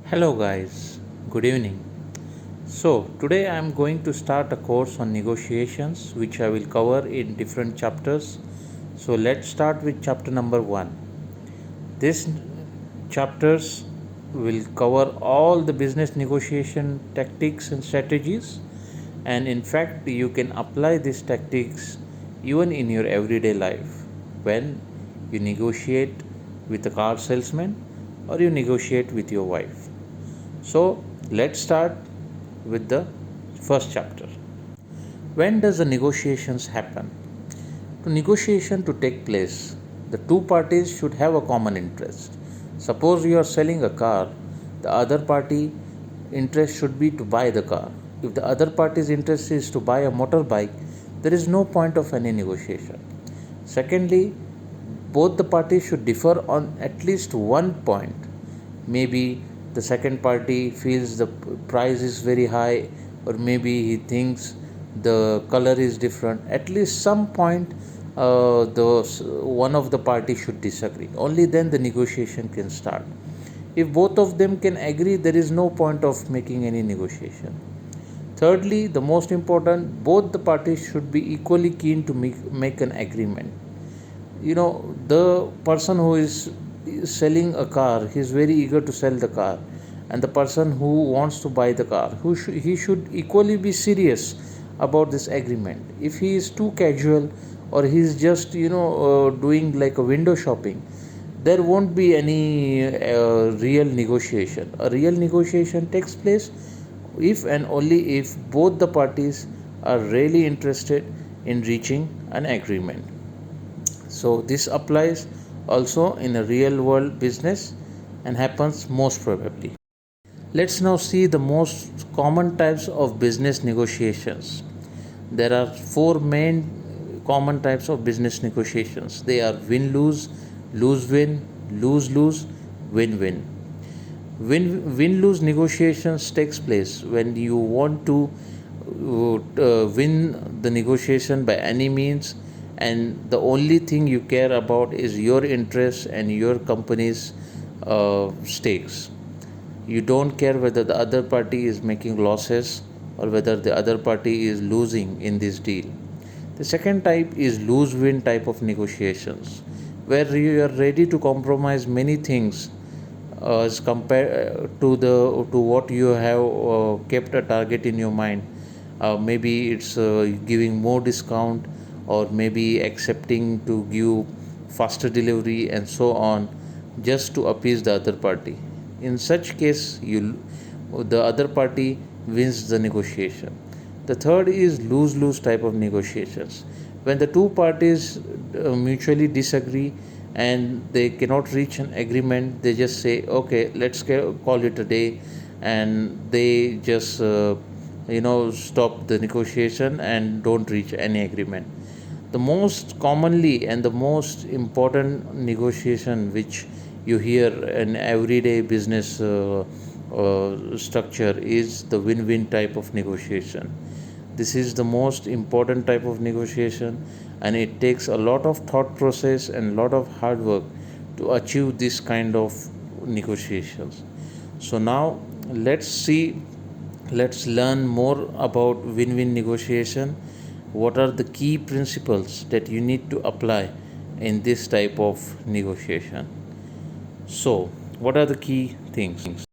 Hello, guys. Good evening. So, today I am going to start a course on negotiations which I will cover in different chapters. So, let's start with chapter number 1. This chapters will cover all the business negotiation tactics and strategies, and in fact, you can apply these tactics even in your everyday life when you negotiate with a car salesman or you negotiate with your wife. So, let's start with the first chapter. When does the negotiations happen? To negotiation to take place, the two parties should have a common interest. Suppose you are selling a car, the other party interest should be to buy the car. If the other party's interest is to buy a motorbike, there is no point of any negotiation. Secondly, both the parties should differ on at least one point. Maybe the second party feels the price is very high, or maybe he thinks the color is different. At least some point, one of the party should disagree. Only then the negotiation can start. If both of them can agree, there is no point of making any negotiation. Thirdly, the most important, both the parties should be equally keen to make an agreement. The person who is selling a car, he is very eager to sell the car, and the person who wants to buy the car, he should equally be serious about this agreement. If he is too casual, or he is just doing like a window shopping, there won't be any real negotiation. A real negotiation takes place if and only if both the parties are really interested in reaching an agreement. So this applies also in a real world business and happens most probably. Let's now see the most common types of business negotiations. There are four main common types of business negotiations. They are win-lose, lose-win, lose-lose, win-win. Win-lose negotiations takes place when you want to win the negotiation by any means, and the only thing you care about is your interests and your company's stakes. You don't care whether the other party is making losses or whether the other party is losing in this deal. The second type is lose win type of negotiations, where you are ready to compromise many things as compared to what you have kept a target in your mind. Maybe it's giving more discount, or maybe accepting to give faster delivery and so on, just to appease the other party. In such case, the other party wins the negotiation. The third is lose-lose type of negotiations, when the two parties mutually disagree and they cannot reach an agreement. They just say, okay, let's call it a day, and they just stop the negotiation and don't reach any agreement. The most commonly and the most important negotiation which you hear in everyday business structure is the win-win type of negotiation. This is the most important type of negotiation, and it takes a lot of thought process and lot of hard work to achieve this kind of negotiations. So now let's learn more about win-win negotiation. What are the key principles that you need to apply in this type of negotiation? So, what are the key things?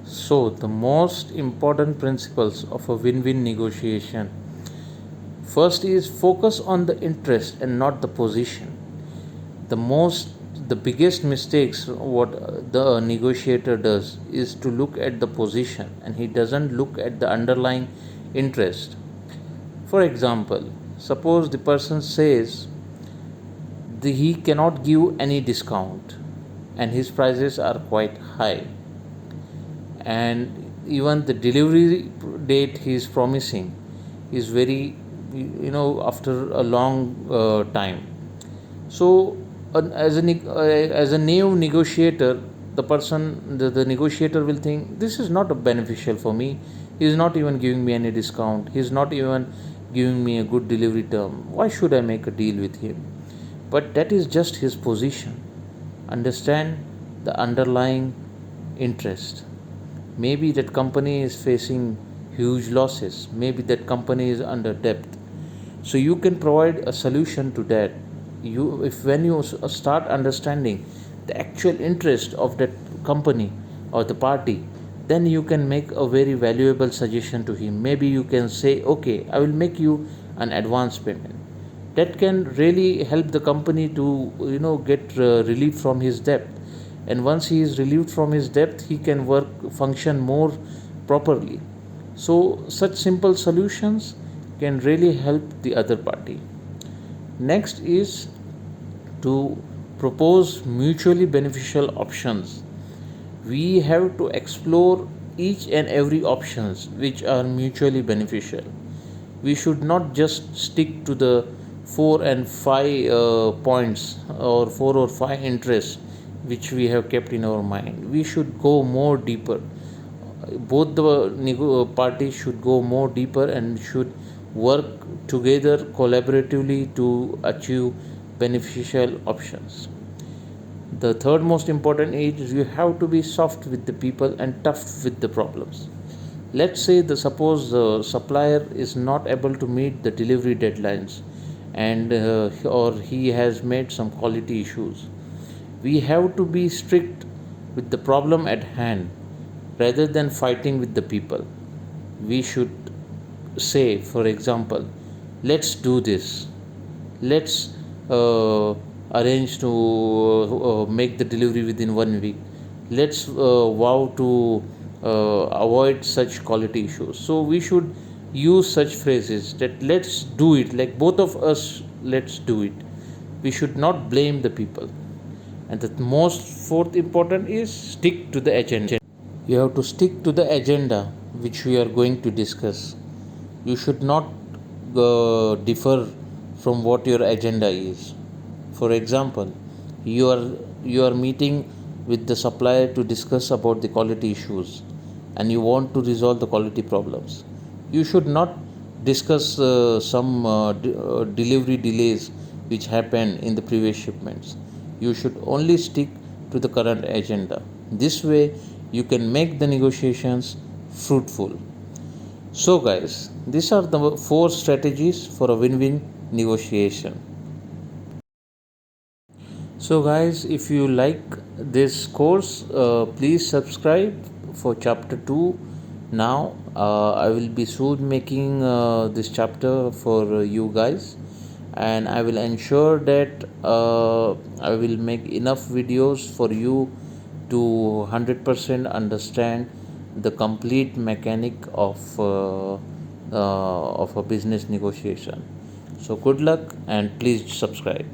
So, the most important principles of a win-win negotiation. First is focus on the interest and not the position. The biggest mistakes what the negotiator does is to look at the position, and he doesn't look at the underlying interest. For example, suppose the person says he cannot give any discount and his prices are quite high, and even the delivery date he is promising is very after a long time. So as a new negotiator, the negotiator will think this is not beneficial for me. He is not even giving me any discount. He is not even giving me a good delivery term. Why should I make a deal with him? But that is just his position. Understand the underlying interest. Maybe that company is facing huge losses. Maybe that company is under debt. So you can provide a solution to that. If when you start understanding the actual interest of that company or the party, then you can make a very valuable suggestion to him. Maybe you can say, okay, I will make you an advance payment. That can really help the company to get relief from his debt. And once he is relieved from his debt, he can function more properly. So such simple solutions can really help the other party. Next is to propose mutually beneficial options. We have to explore each and every options which are mutually beneficial. We should not just stick to the 4 and 5 points or 4 or 5 interests which we have kept in our mind. We should go more deeper. Both the parties should go more deeper and should work together collaboratively to achieve beneficial options. The third most important is you have to be soft with the people and tough with the problems. Let's say suppose the supplier is not able to meet the delivery deadlines, and or he has made some quality issues. We have to be strict with the problem at hand rather than fighting with the people. We should say, for example, let's do this. Let's arrange to make the delivery within 1 week. Let's vow to avoid such quality issues. So we should use such phrases that let's do it, like both of us, let's do it. We should not blame the people. And the most fourth important is stick to the agenda. You have to stick to the agenda which we are going to discuss. You should not differ from what your agenda is. For example, you are meeting with the supplier to discuss about the quality issues, and you want to resolve the quality problems. You should not discuss some delivery delays which happened in the previous shipments. You should only stick to the current agenda. This way, you can make the negotiations fruitful. So, guys, these are the 4 strategies for a win win negotiation. So, guys, if you like this course, please subscribe for chapter 2. Now, I will be soon making this chapter for you guys, and I will ensure that I will make enough videos for you to 100% understand the complete mechanic of a business negotiation. So good luck and please subscribe.